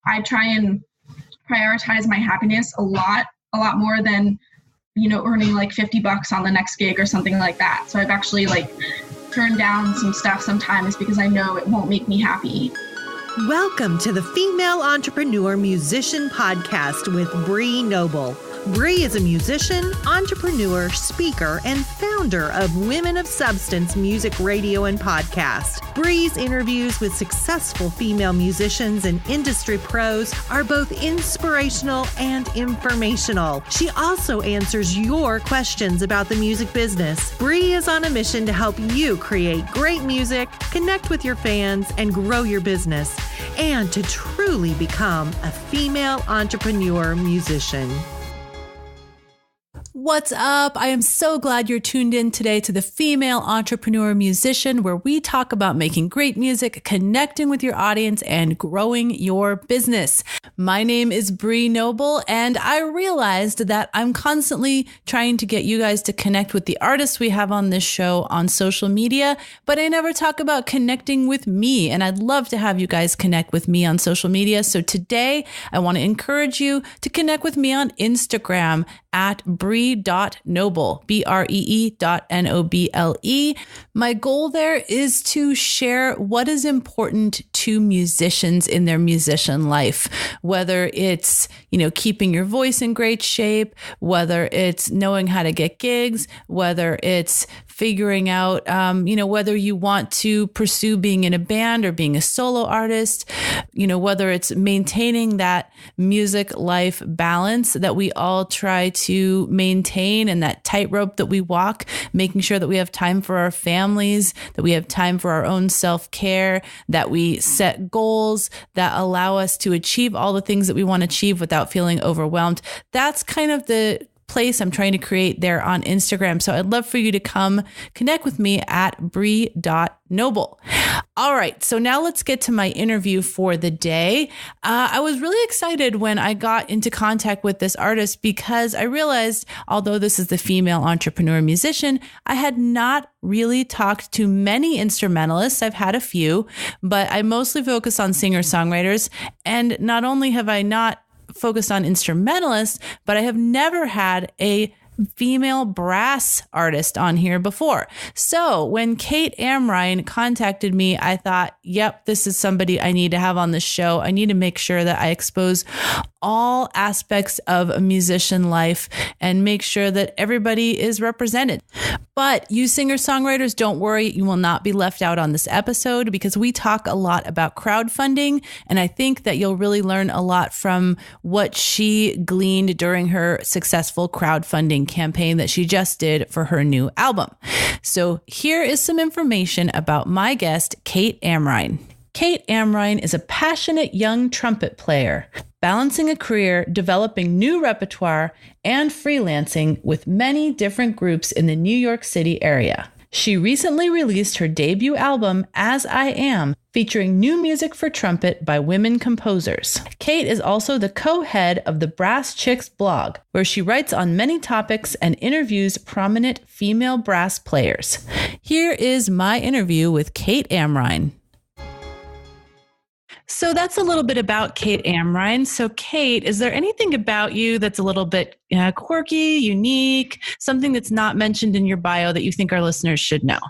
I try and prioritize my happiness a lot more than, earning like $50 on the next gig or something like that. So I've actually like turned down some stuff sometimes because I know it won't make me happy. Welcome to the Female Entrepreneur Musician Podcast with Bree Noble. Bree is a musician, entrepreneur, speaker, and founder of Women of Substance Music Radio and Podcast. Bree's interviews with successful female musicians and industry pros are both inspirational and informational. She also answers your questions about the music business. Bree is on a mission to help you create great music, connect with your fans, and grow your business, and to truly become a female entrepreneur musician. What's up? I am so glad you're tuned in today to the Female Entrepreneur Musician, where we talk about making great music, connecting with your audience, and growing your business. My name is Bree Noble, and I realized that I'm constantly trying to get you guys to connect with the artists we have on this show on social media, but I never talk about connecting with me, and I'd love to have you guys connect with me on social media. So today, I want to encourage you to connect with me on Instagram at Bree.Noble, Bree.Noble. My goal there is to share what is important to musicians in their musician life, whether it's, keeping your voice in great shape, whether it's knowing how to get gigs, whether it's figuring out, whether you want to pursue being in a band or being a solo artist, whether it's maintaining that music life balance that we all try to maintain, and that tightrope that we walk, making sure that we have time for our families, that we have time for our own self-care, that we set goals that allow us to achieve all the things that we want to achieve without feeling overwhelmed. That's kind of the place I'm trying to create there on Instagram. So I'd love for you to come connect with me at Bree.Noble. All right. So now let's get to my interview for the day. I was really excited when I got into contact with this artist because I realized, although this is the Female Entrepreneur Musician, I had not really talked to many instrumentalists. I've had a few, but I mostly focus on singer-songwriters. And not only have I not focused on instrumentalists, but I have never had a female brass artist on here before. So when Kate Amrine contacted me, I thought, yep, this is somebody I need to have on the show. I need to make sure that I expose all aspects of a musician life and make sure that everybody is represented. But you singer-songwriters, don't worry, you will not be left out on this episode because we talk a lot about crowdfunding, and I think that you'll really learn a lot from what she gleaned during her successful crowdfunding campaign that she just did for her new album. So here is some information about my guest, Kate Amrine. Kate Amrine is a passionate young trumpet player, balancing a career developing new repertoire and freelancing with many different groups in the New York City area. She recently released her debut album, As I Am, featuring new music for trumpet by women composers. Kate is also the co-head of the Brass Chicks blog, where she writes on many topics and interviews prominent female brass players. Here is my interview with Kate Amrine. So that's a little bit about Kate Amrine. So Kate, is there anything about you that's a little bit quirky, unique, something that's not mentioned in your bio that you think our listeners should know?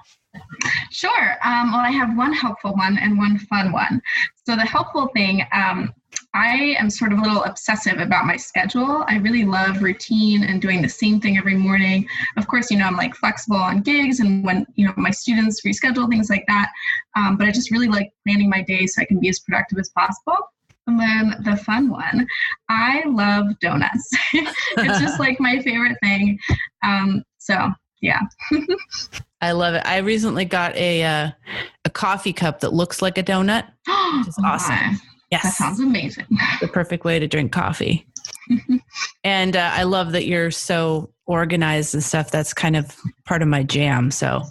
Sure. Well, I have one helpful one and one fun one. So the helpful thing, I am sort of a little obsessive about my schedule. I really love routine and doing the same thing every morning. Of course, I'm like flexible on gigs and when, my students reschedule, things like that. But I just really like planning my day so I can be as productive as possible. And then the fun one, I love donuts. It's just like my favorite thing. So yeah. I love it. I recently got a coffee cup that looks like a donut, which is awesome. Yes. That sounds amazing. The perfect way to drink coffee. And I love that you're so organized and stuff. That's kind of part of my jam. So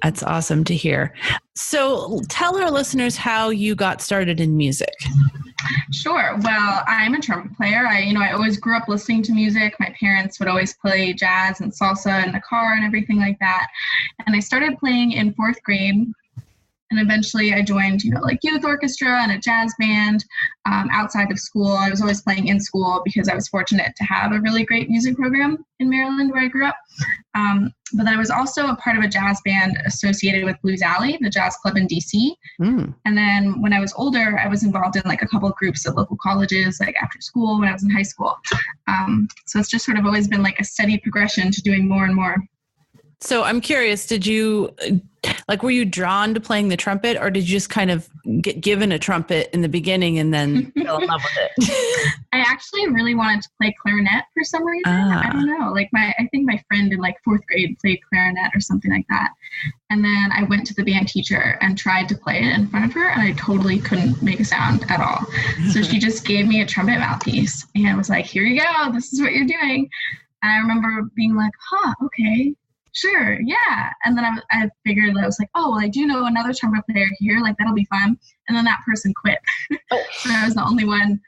that's awesome to hear. So tell our listeners how you got started in music. Sure. Well, I'm a trumpet player. I always grew up listening to music. My parents would always play jazz and salsa in the car and everything like that. And I started playing in fourth grade. And eventually I joined, like youth orchestra and a jazz band outside of school. I was always playing in school because I was fortunate to have a really great music program in Maryland where I grew up. But I was also a part of a jazz band associated with Blues Alley, the jazz club in DC. And then when I was older, I was involved in like a couple of groups at local colleges, like after school when I was in high school. So it's just sort of always been like a steady progression to doing more and more. So I'm curious, were you drawn to playing the trumpet, or did you just kind of get given a trumpet in the beginning and then fell in love with it? I actually really wanted to play clarinet for some reason. I don't know. I think my friend in like 4th grade played clarinet or something like that. And then I went to the band teacher and tried to play it in front of her, and I totally couldn't make a sound at all. So she just gave me a trumpet mouthpiece and was like, here you go. This is what you're doing. And I remember being like, okay. Sure, yeah. And then I figured, I was like, oh, well, I do know another trumpet player here. Like, that'll be fun. And then that person quit. So I was the only one,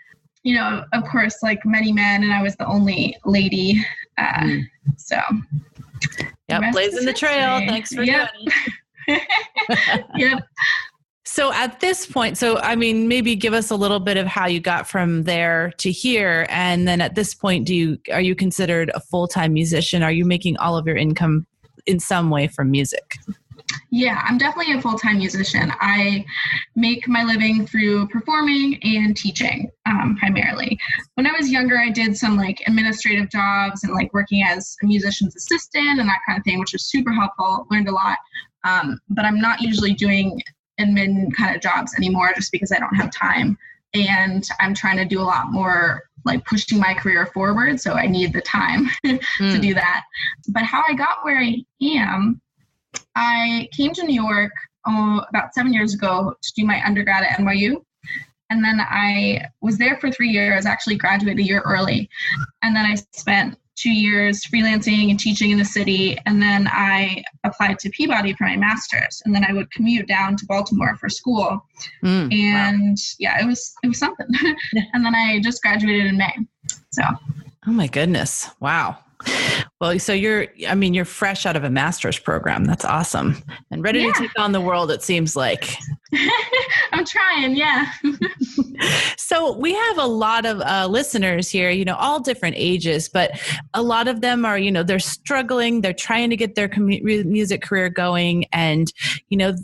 of course, like many men, and I was the only lady. So. Yep, blazing the trail. Thanks for doing it. Yep. So at this point, maybe give us a little bit of how you got from there to here. And then at this point, are you considered a full-time musician? Are you making all of your income in some way from music? Yeah, I'm definitely a full-time musician. I make my living through performing and teaching, primarily. When I was younger, I did some like administrative jobs and like working as a musician's assistant and that kind of thing, which was super helpful. Learned a lot. But I'm not usually doing admin kind of jobs anymore just because I don't have time. And I'm trying to do a lot more like pushing my career forward. So I need the time to do that. But how I got where I am, I came to New York about 7 years ago to do my undergrad at NYU. And then I was there for 3 years, actually graduated a year early. And then I spent 2 years freelancing and teaching in the city. And then I applied to Peabody for my master's. And then I would commute down to Baltimore for school. And yeah, it was something. And then I just graduated in May. So. Oh my goodness. Wow. Well, so you're fresh out of a master's program. That's awesome. And ready to take on the world, it seems like. I'm trying, yeah. So we have a lot of listeners here, all different ages, but a lot of them are, they're struggling, they're trying to get their music career going. And,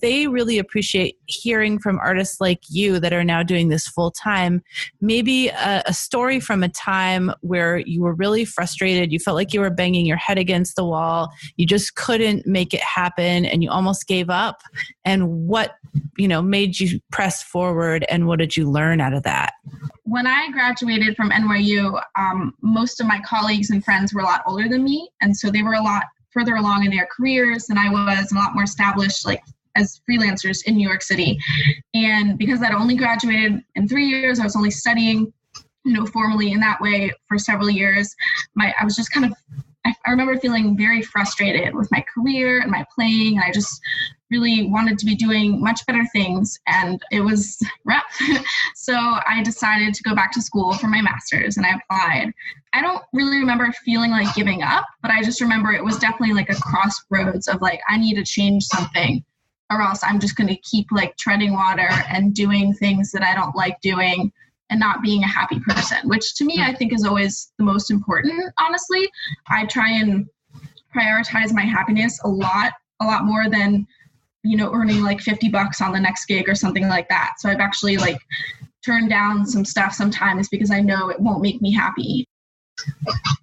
they really appreciate hearing from artists like you that are now doing this full time. Maybe a story from a time where you were really frustrated. You felt like you were banging your head against the wall. You just couldn't make it happen and you almost gave up. And what, made you press forward, and what did you learn out of that? When I graduated from NYU, most of my colleagues and friends were a lot older than me. And so they were a lot further along in their careers than I was, and a lot more established, like as freelancers in New York City. And because I'd only graduated in 3 years, I was only studying, formally in that way for several years. I was just I remember feeling very frustrated with my career and my playing. And I just really wanted to be doing much better things. And it was rough. So I decided to go back to school for my master's and I applied. I don't really remember feeling like giving up, but I just remember it was definitely like a crossroads of like, I need to change something or else I'm just going to keep like treading water and doing things that I don't like doing and not being a happy person, which to me, I think is always the most important, honestly. I try and prioritize my happiness a lot more than, earning like $50 on the next gig or something like that. So I've actually like turned down some stuff sometimes because I know it won't make me happy.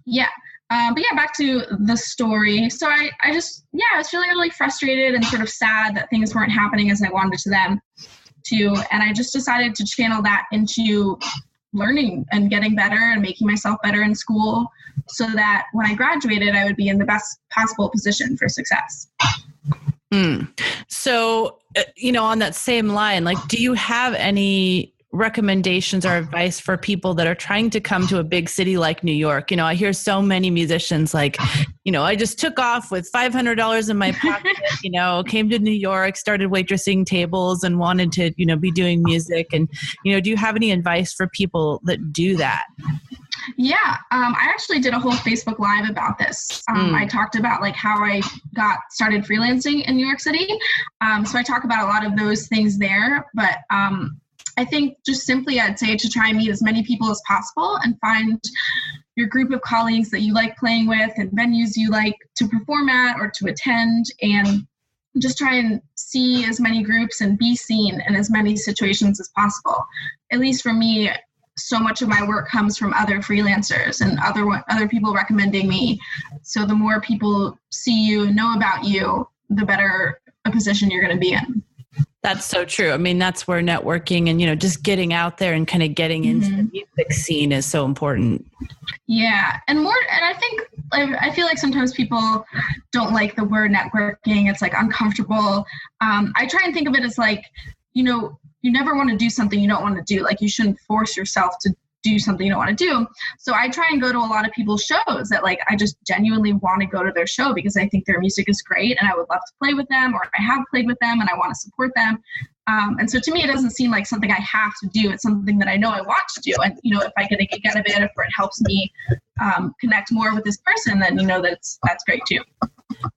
Yeah. But yeah, back to the story. So I was feeling really frustrated and sort of sad that things weren't happening as I wanted to them. And I just decided to channel that into learning and getting better and making myself better in school so that when I graduated, I would be in the best possible position for success. So, on that same line, like, do you have any recommendations or advice for people that are trying to come to a big city like New York? I hear so many musicians like, I just took off with $500 in my pocket, came to New York, started waitressing tables and wanted to, be doing music. And, do you have any advice for people that do that? Yeah, I actually did a whole Facebook Live about this. I talked about like how I got started freelancing in New York City. So I talk about a lot of those things there. But I think just simply I'd say to try and meet as many people as possible and find your group of colleagues that you like playing with and venues you like to perform at or to attend, and just try and see as many groups and be seen in as many situations as possible. At least for me, so much of my work comes from other freelancers and other people recommending me. So the more people see you and know about you, the better a position you're going to be in. That's so true. I mean, that's where networking and, just getting out there and kind of getting into the music scene is so important. Yeah. And I feel like sometimes people don't like the word networking. It's like uncomfortable. I try and think of it as like, you never want to do something you don't want to do. Like you shouldn't force yourself to do something you don't want to do. So I try and go to a lot of people's shows that like I just genuinely want to go to their show because I think their music is great and I would love to play with them, or I have played with them and I want to support them. And so to me, it doesn't seem like something I have to do. It's something that I know I want to do. And, if I get a gig out of it, or it helps me connect more with this person, then, that's great too.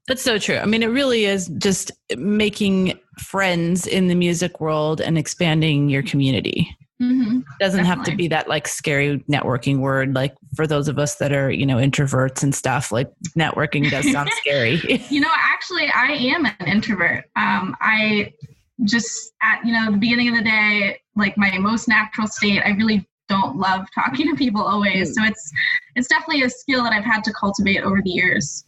That's so true. I mean, it really is just making friends in the music world and expanding your community. It doesn't have to be that like scary networking word. Like for those of us that are, introverts and stuff, like networking does sound scary. Actually I am an introvert. I just at, the beginning of the day, like my most natural state, I really don't love talking to people always. So it's definitely a skill that I've had to cultivate over the years.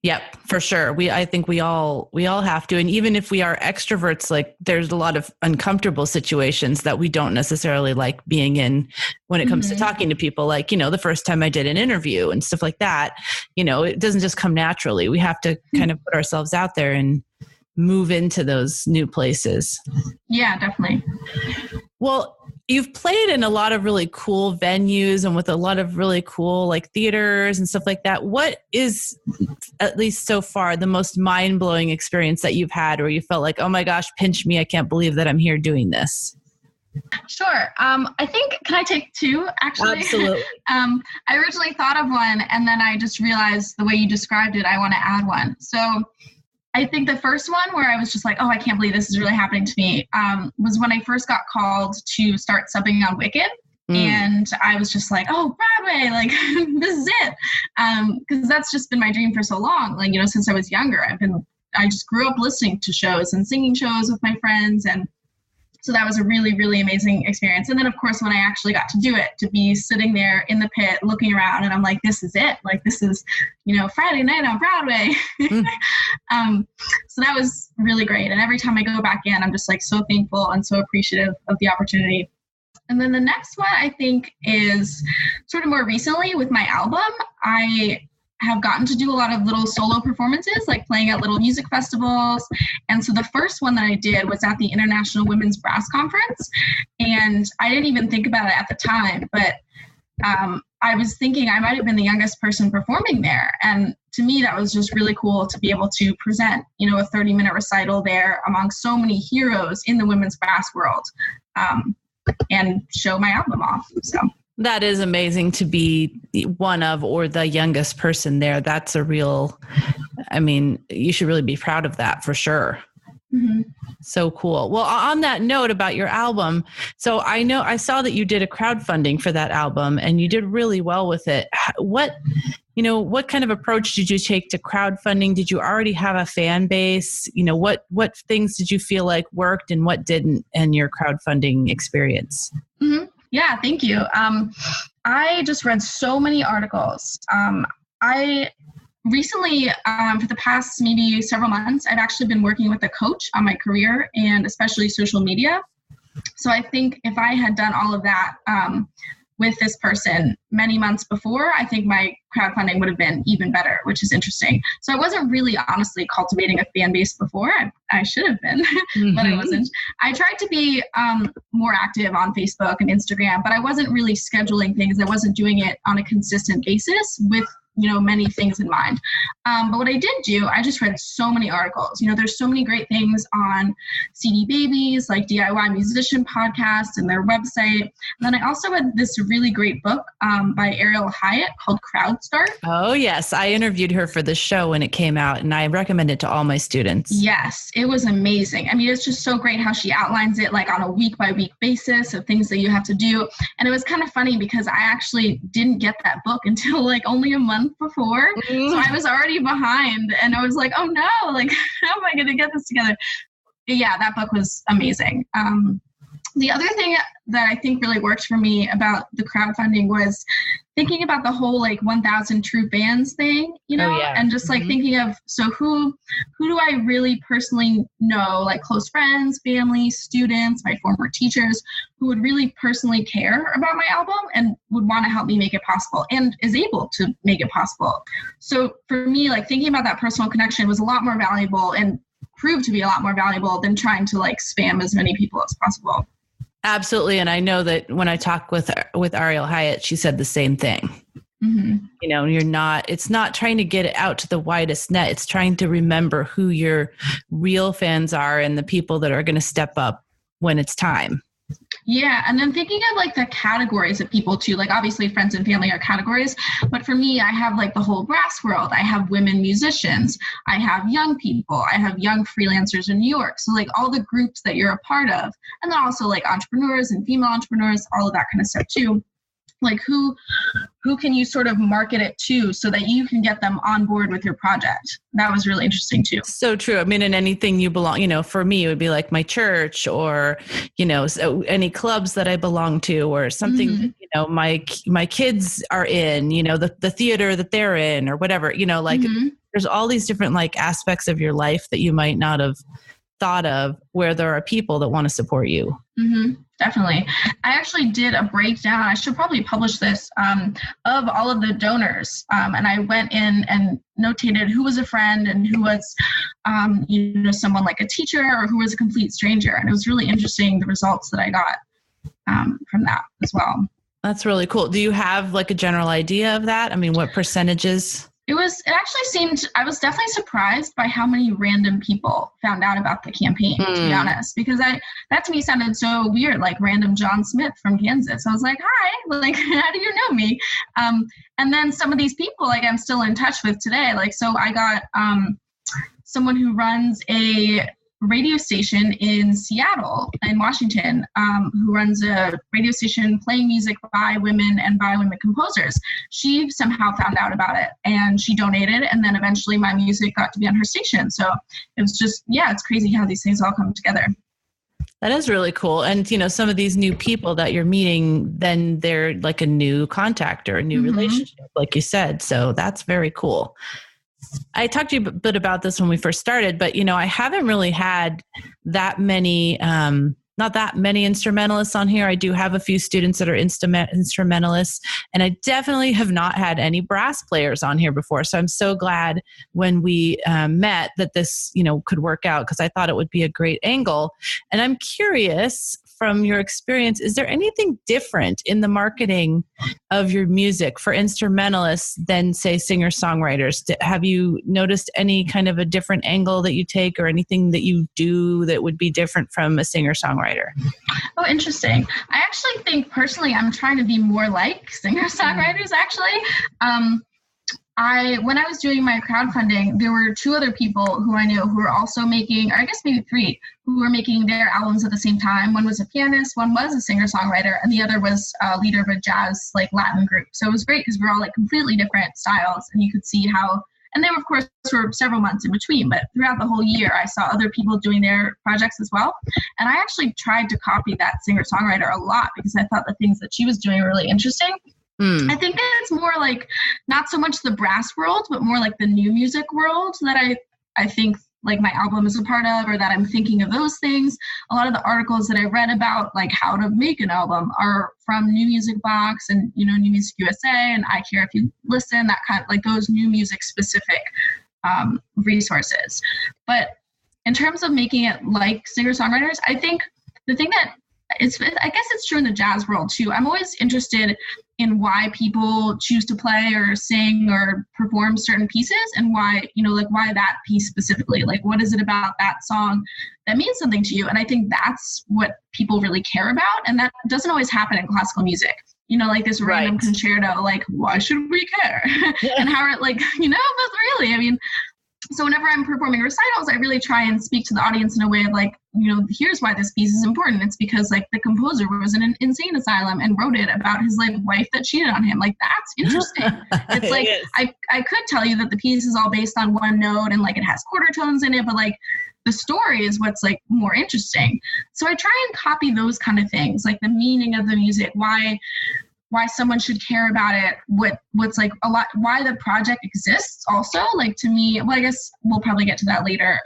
Yep, for sure. I think we all have to. And even if we are extroverts, like there's a lot of uncomfortable situations that we don't necessarily like being in when it comes to talking to people. Like, the first time I did an interview and stuff like that, it doesn't just come naturally. We have to kind of put ourselves out there and move into those new places. Yeah, definitely. Well, you've played in a lot of really cool venues and with a lot of really cool like theaters and stuff like that. What is, at least so far, the most mind-blowing experience that you've had where you felt like, oh my gosh, pinch me, I can't believe that I'm here doing this? Sure. I think, can I take two, actually? Absolutely. I originally thought of one, and then I just realized the way you described it, I want to add one. So I think the first one where I was just like, oh, I can't believe this is really happening to me, was when I first got called to start subbing on Wicked. And I was just like, oh, Broadway, like, this is it. Because that's just been my dream for so long. Like, since I was younger, I just grew up listening to shows and singing shows with my friends. And so that was a really, really amazing experience. And then, of course, when I actually got to do it, to be sitting there in the pit looking around, and I'm like, this is it. Like, this is, Friday night on Broadway. So that was really great. And every time I go back in, I'm just like so thankful and so appreciative of the opportunity. And then the next one, I think, is sort of more recently with my album. I have gotten to do a lot of little solo performances, like playing at little music festivals. And so the first one that I did was at the International Women's Brass Conference. And I didn't even think about it at the time, but I was thinking I might have been the youngest person performing there. And to me, that was just really cool to be able to present, a 30-minute recital there among so many heroes in the women's brass world, and show my album off. So that is amazing to be one of, or the youngest person there. That's you should really be proud of that for sure. So cool. Well, on that note about your album, so I saw that you did a crowdfunding for that album and you did really well with it. What kind of approach did you take to crowdfunding? Did you already have a fan base? What things did you feel like worked and what didn't in your crowdfunding experience? Yeah, thank you. I just read so many articles. I recently, for the past maybe several months, I've actually been working with a coach on my career and especially social media. So I think if I had done all of that with this person many months before, I think my crowdfunding would have been even better, which is interesting. So I wasn't really honestly cultivating a fan base before. I should have been, but I wasn't. I tried to be more active on Facebook and Instagram, but I wasn't really scheduling things. I wasn't doing it on a consistent basis with many things in mind. But what I did do, I just read so many articles. There's so many great things on CD Babies, like DIY Musician Podcast and their website. And then I also read this really great book by Ariel Hyatt called Crowdstart. Oh, yes. I interviewed her for the show when it came out, and I recommend it to all my students. Yes, it was amazing. I mean, it's just so great how she outlines it like on a week-by-week basis of things that you have to do. And it was kind of funny because I actually didn't get that book until like only a month before. So I was already behind, and I was like, oh no, like, how am I going to get this together? But yeah, that book was amazing. The other thing that I think really worked for me about the crowdfunding was thinking about the whole like 1,000 true fans thing, and just like thinking of, so who do I really personally know, like close friends, family, students, my former teachers, who would really personally care about my album and would want to help me make it possible and is able to make it possible. So for me, like thinking about that personal connection was a lot more valuable and proved to be a lot more valuable than trying to like spam as many people as possible. Absolutely. And I know that when I talked with Ariel Hyatt, she said the same thing. It's not trying to get it out to the widest net. It's trying to remember who your real fans are and the people that are going to step up when it's time. Yeah. And then thinking of like the categories of people too, like obviously friends and family are categories, but for me, I have like the whole brass world. I have women musicians. I have young people. I have young freelancers in New York. So like all the groups that you're a part of, and then also like entrepreneurs and female entrepreneurs, all of that kind of stuff too. Like who can you sort of market it to so that you can get them on board with your project? That was really interesting too. So true. I mean, in anything you belong, for me, it would be like my church or, so any clubs that I belong to or something, my kids are in, the theater that they're in or whatever, there's all these different like aspects of your life that you might not have thought of where there are people that want to support you. Definitely. I actually did a breakdown. I should probably publish this of all of the donors. And I went in and notated who was a friend and who was, someone like a teacher or who was a complete stranger. And it was really interesting, the results that I got from that as well. That's really cool. Do you have like a general idea of that? I mean, what percentages? It actually seemed, I was definitely surprised by how many random people found out about the campaign, to be honest, because that to me sounded so weird, like random John Smith from Kansas. I was like, hi, like, how do you know me? And then some of these people, like I'm still in touch with today. Like, so I got someone who runs a radio station in Seattle, in Washington, who runs a radio station playing music by women and by women composers. She somehow found out about it and she donated, and then eventually my music got to be on her station. So it was just, it's crazy how these things all come together. That is really cool. And, some of these new people that you're meeting, then they're like a new contact or a new relationship, like you said. So that's very cool. I talked to you a bit about this when we first started, but, I haven't really had that many, not that many instrumentalists on here. I do have a few students that are instrumentalists, and I definitely have not had any brass players on here before. So I'm so glad when we met that this, could work out, because I thought it would be a great angle. And I'm curious, from your experience, is there anything different in the marketing of your music for instrumentalists than, say, singer-songwriters? Have you noticed any kind of a different angle that you take or anything that you do that would be different from a singer-songwriter? Oh, interesting. I actually think personally I'm trying to be more like singer-songwriters, actually. When I was doing my crowdfunding, there were two other people who I knew who were also making, or I guess maybe three, who were making their albums at the same time. One was a pianist, one was a singer-songwriter, and the other was a leader of a jazz, like Latin group. So it was great because we're all like completely different styles, and you could see how, and they were, of course, were several months in between, but throughout the whole year, I saw other people doing their projects as well. And I actually tried to copy that singer-songwriter a lot because I thought the things that she was doing were really interesting. I think it's more like not so much the brass world, but more like the new music world that I think like my album is a part of, or that I'm thinking of those things. A lot of the articles that I read about like how to make an album are from New Music Box and, New Music USA and I Care If You Listen, that kind of like those new music specific resources. But in terms of making it like singer-songwriters, I think the thing that I guess it's true in the jazz world too. I'm always interested in why people choose to play or sing or perform certain pieces, and why, like why that piece specifically, like what is it about that song that means something to you? And I think that's what people really care about. And that doesn't always happen in classical music. Like this random concerto, like, why should we care? And how are like, but really, I mean, so whenever I'm performing recitals, I really try and speak to the audience in a way of like, here's why this piece is important. It's because like the composer was in an insane asylum and wrote it about his like wife that cheated on him. Like, that's interesting. It's like, I could tell you that the piece is all based on one note and like it has quarter tones in it, but like the story is what's like more interesting. So I try and copy those kind of things, like the meaning of the music, why someone should care about it, what's like a lot, why the project exists also. Like to me, well, I guess we'll probably get to that later.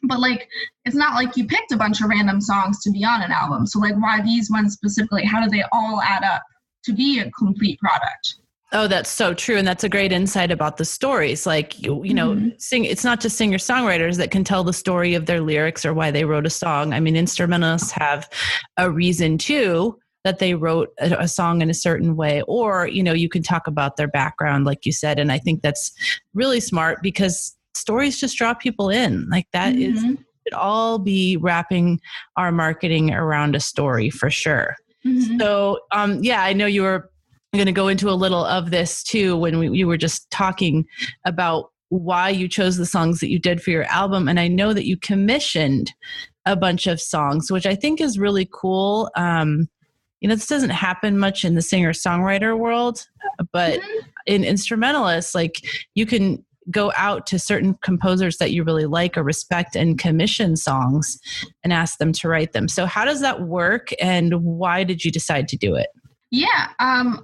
But like, it's not like you picked a bunch of random songs to be on an album. So like, why these ones specifically? How do they all add up to be a complete product? Oh, that's so true. And that's a great insight about the stories. Like, it's not just singer-songwriters that can tell the story of their lyrics or why they wrote a song. I mean, instrumentalists have a reason too, that they wrote a song in a certain way, or, you can talk about their background, like you said. And I think that's really smart because stories just draw people in. Like that should all be wrapping our marketing around a story for sure. So, I know you were going to go into a little of this too, when you were just talking about why you chose the songs that you did for your album. And I know that you commissioned a bunch of songs, which I think is really cool. This doesn't happen much in the singer-songwriter world, but in instrumentalists, like you can go out to certain composers that you really like or respect and commission songs and ask them to write them. So how does that work, and why did you decide to do it? Yeah.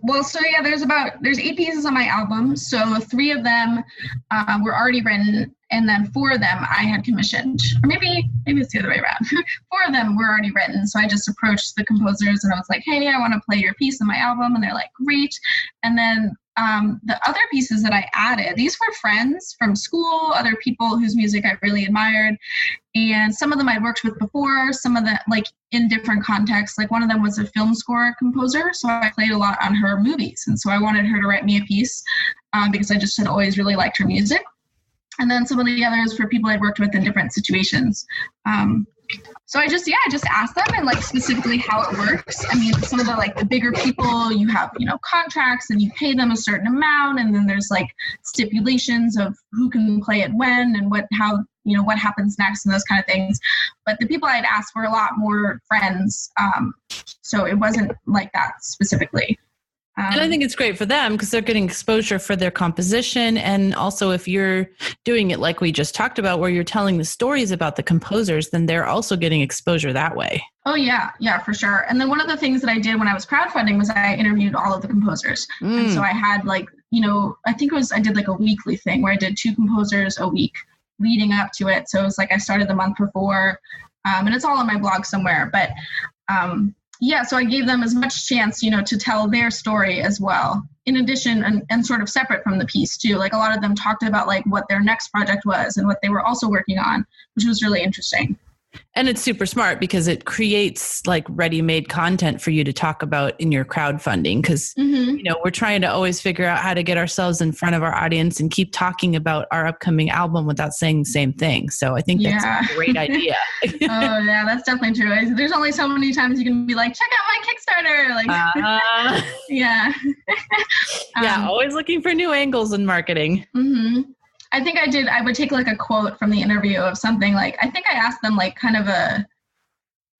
There's 8 pieces on my album. So 3 of them were already written, and then 4 of them I had commissioned. Or maybe it's the other way around. 4 of them were already written. So I just approached the composers and I was like, hey, I want to play your piece on my album. And they're like, great. And then the other pieces that I added, these were friends from school, other people whose music I really admired. And some of them I'd worked with before, some of them like in different contexts. Like one of them was a film score composer. So I played a lot on her movies. And so I wanted her to write me a piece because I just had always really liked her music. And then some of the others were people I'd worked with in different situations. So I just asked them, and like specifically how it works. I mean, some of the bigger people, you have, contracts and you pay them a certain amount. And then there's like stipulations of who can play it when and what happens next and those kind of things. But the people I'd asked were a lot more friends. So it wasn't like that specifically. And I think it's great for them because they're getting exposure for their composition. And also if you're doing it like we just talked about, where you're telling the stories about the composers, then they're also getting exposure that way. Oh, yeah. Yeah, for sure. And then one of the things that I did when I was crowdfunding was I interviewed all of the composers. And so I had I did like a weekly thing where I did 2 composers a week leading up to it. So it was like I started the month before, and it's all on my blog somewhere. But so I gave them as much chance, to tell their story as well. In addition, and sort of separate from the piece too. Like a lot of them talked about like what their next project was and what they were also working on, which was really interesting. And it's super smart because it creates like ready-made content for you to talk about in your crowdfunding. Because, we're trying to always figure out how to get ourselves in front of our audience and keep talking about our upcoming album without saying the same thing. So I think that's a great idea. Oh yeah, that's definitely true. There's only so many times you can be like, check out my Kickstarter. Like, yeah. Always looking for new angles in marketing. I think I would take like a quote from the interview of something like, I think I asked them like kind of a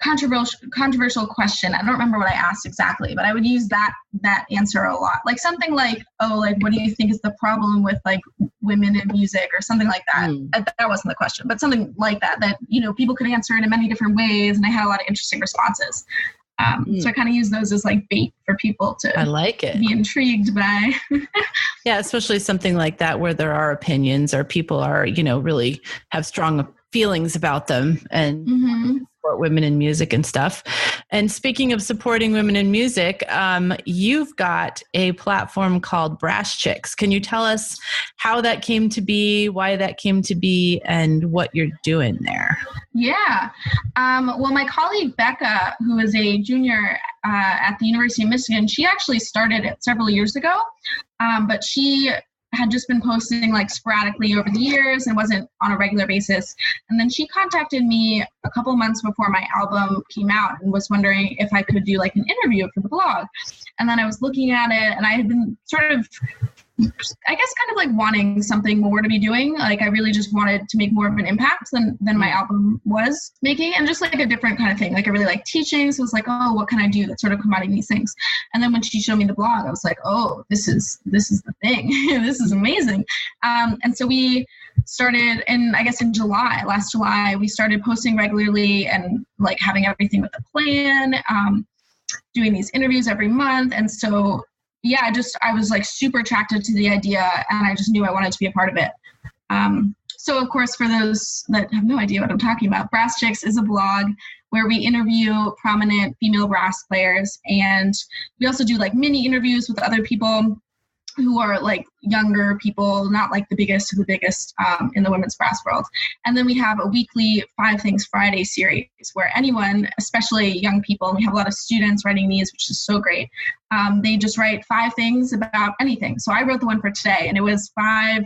controversial question. I don't remember what I asked exactly, but I would use that answer a lot. Like something like, what do you think is the problem with like women in music or something like that? That wasn't the question, but something like that, people could answer it in many different ways. And I had a lot of interesting responses. So I kind of use those as like bait for people to be intrigued by. Yeah, especially something like that where there are opinions or people are, really have strong feelings about them and support women in music and stuff. And speaking of supporting women in music, you've got a platform called Brass Chicks. Can you tell us how that came to be, why that came to be, and what you're doing there? Yeah. Well, my colleague Becca, who is a junior at the University of Michigan, she actually started it several years ago, but she had just been posting like sporadically over the years and wasn't on a regular basis. And then she contacted me a couple months before my album came out and was wondering if I could do like an interview for the blog. And then I was looking at it, and I had been sort of, I guess, kind of like wanting something more to be doing. Like I really just wanted to make more of an impact than my album was making, and just like a different kind of thing. Like I really like teaching. So it was like, oh, what can I do that's sort of combining these things? And then when she showed me the blog, I was like, oh, this is the thing. This is amazing. And so we started in last July, we started posting regularly and like having everything with a plan, doing these interviews every month. And so yeah, I was like super attracted to the idea, and I just knew I wanted to be a part of it. So of course, for those that have no idea what I'm talking about, Brass Chicks is a blog where we interview prominent female brass players, and we also do like mini interviews with other people who are like younger people, not like the biggest of the biggest in the women's brass world. And then we have a weekly 5 Things Friday series where anyone, especially young people, and we have a lot of students writing these, which is so great. They just write 5 things about anything. So I wrote the one for today, and it was 5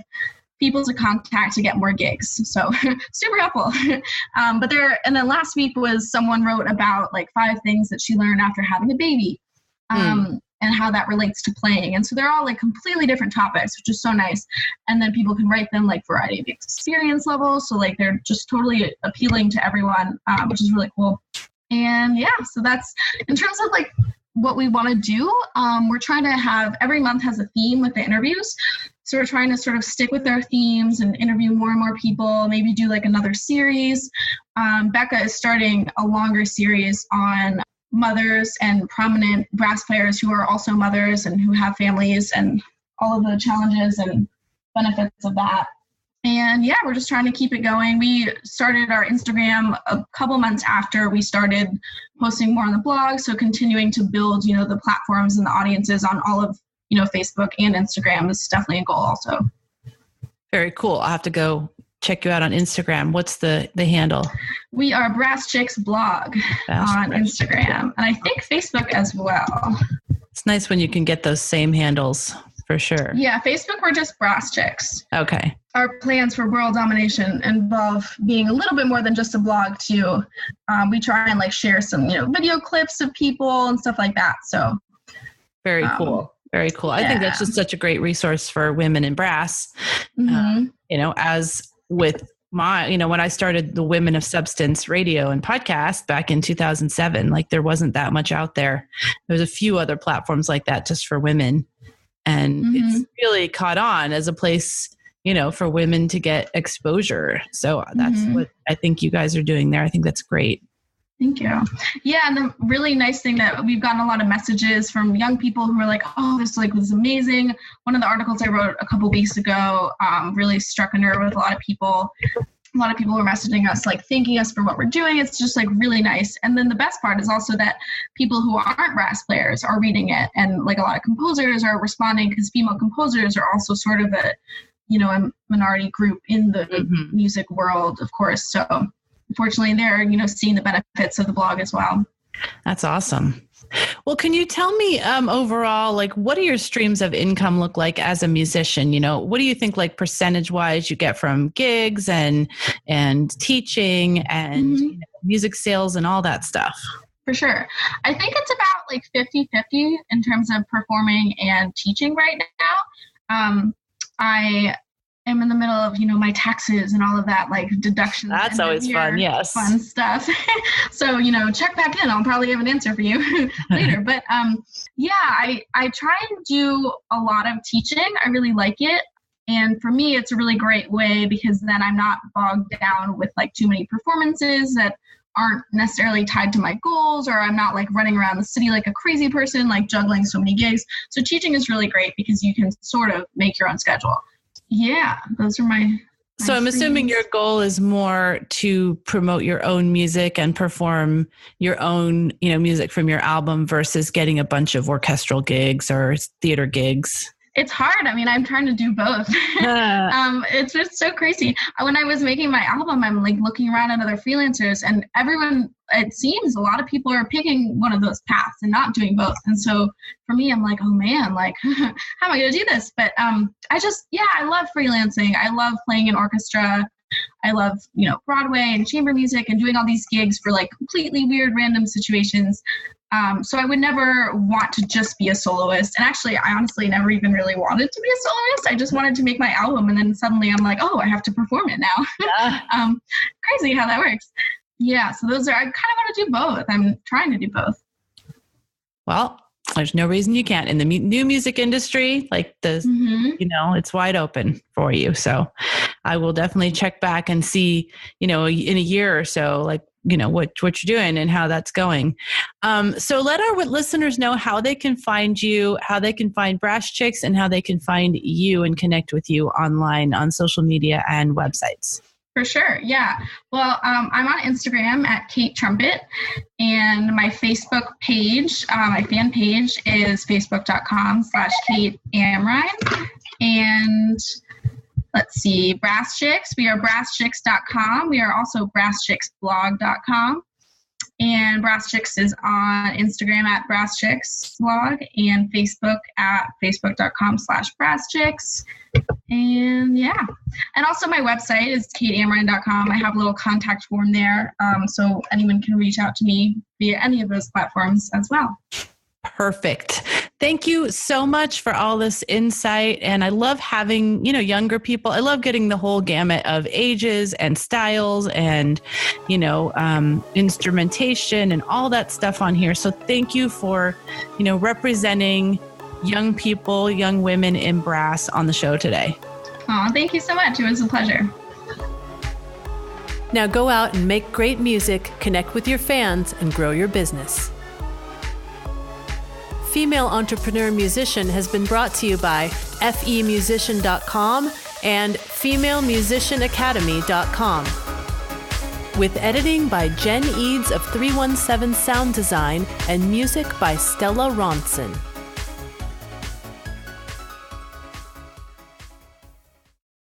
people to contact to get more gigs. So super helpful. And then last week was someone wrote about like 5 things that she learned after having a baby. And how that relates to playing. And so they're all like completely different topics, which is so nice. And then people can write them like variety of experience levels. So like they're just totally appealing to everyone, which is really cool. And yeah, so that's in terms of like what we want to do. We're trying to have, every month has a theme with the interviews. So we're trying to sort of stick with our themes and interview more and more people, maybe do like another series. Becca is starting a longer series on mothers and prominent brass players who are also mothers and who have families and all of the challenges and benefits of that. And yeah, we're just trying to keep it going. We started our Instagram a couple months after we started posting more on the blog. So continuing to build, the platforms and the audiences on all of, Facebook and Instagram is definitely a goal also. Very cool. I'll have to go check you out on Instagram. What's the handle? We are Brass Chicks Blog on Instagram, and I think Facebook as well. It's nice when you can get those same handles for sure. Yeah, Facebook, we're just Brass Chicks. Okay. Our plans for world domination involve being a little bit more than just a blog too. We try and like share some, video clips of people and stuff like that. So very cool. Very cool. Yeah. I think that's just such a great resource for women in brass. As with my, when I started the Women of Substance radio and podcast back in 2007, like there wasn't that much out there. There's a few other platforms like that just for women. And it's really caught on as a place, for women to get exposure. So that's what I think you guys are doing there. I think that's great. Thank you. Yeah, and the really nice thing that we've gotten a lot of messages from young people who are like, oh, this was amazing. One of the articles I wrote a couple weeks ago really struck a nerve with a lot of people. A lot of people were messaging us, like thanking us for what we're doing. It's just like really nice. And then the best part is also that people who aren't brass players are reading it. And like a lot of composers are responding because female composers are also sort of a minority group in the music world, of course. So unfortunately, they're, seeing the benefits of the blog as well. That's awesome. Well, can you tell me overall, like, what do your streams of income look like as a musician? What do you think, like, percentage-wise you get from gigs and teaching and music sales and all that stuff? For sure. I think it's about like 50-50 in terms of performing and teaching right now. I am in the middle of, my taxes and all of that, like deductions. That's always fun. Yes. Fun stuff. So, check back in. I'll probably have an answer for you later. But I try and do a lot of teaching. I really like it. And for me, it's a really great way because then I'm not bogged down with like too many performances that aren't necessarily tied to my goals, or I'm not like running around the city like a crazy person, like juggling so many gigs. So teaching is really great because you can sort of make your own schedule. Yeah, those are my So I'm assuming your goal is more to promote your own music and perform your own, music from your album versus getting a bunch of orchestral gigs or theater gigs. It's hard. I mean, I'm trying to do both. It's just so crazy. When I was making my album, I'm like looking around at other freelancers, and everyone, it seems a lot of people are picking one of those paths and not doing both. And so for me, I'm like, oh man, like, how am I going to do this? But I love freelancing. I love playing in orchestra. I love, Broadway and chamber music and doing all these gigs for like completely weird, random situations. So I would never want to just be a soloist. And actually, I honestly never even really wanted to be a soloist. I just wanted to make my album. And then suddenly I'm like, oh, I have to perform it now. Yeah. Crazy how that works. Yeah. So I kind of want to do both. I'm trying to do both. Well, there's no reason you can't. In the new music industry, like it's wide open for you. So I will definitely check back and see, in a year or so, like, what you're doing and how that's going. So let our listeners know how they can find you, how they can find Brass Chicks, and how they can find you and connect with you online on social media and websites. For sure. Yeah. Well, I'm on Instagram at Kate Trumpet, and my Facebook page, my fan page is facebook.com/Kate Amrine. And let's see, Brass Chicks. We are BrassChicks.com. We are also BrassChicksBlog.com. And Brass Chicks is on Instagram at Brass Chicks Blog and Facebook at Facebook.com/BrassChicks. And yeah. And also my website is KateAmrine.com. I have a little contact form there. So anyone can reach out to me via any of those platforms as well. Perfect. Thank you so much for all this insight. And I love having, younger people. I love getting the whole gamut of ages and styles and, instrumentation and all that stuff on here. So thank you for, representing young people, young women in brass on the show today. Oh, thank you so much. It was a pleasure. Now go out and make great music, connect with your fans, and grow your business. Female Entrepreneur Musician has been brought to you by FEMusician.com and FemaleMusicianAcademy.com. With editing by Jen Eads of 317 Sound Design and music by Stella Ronson.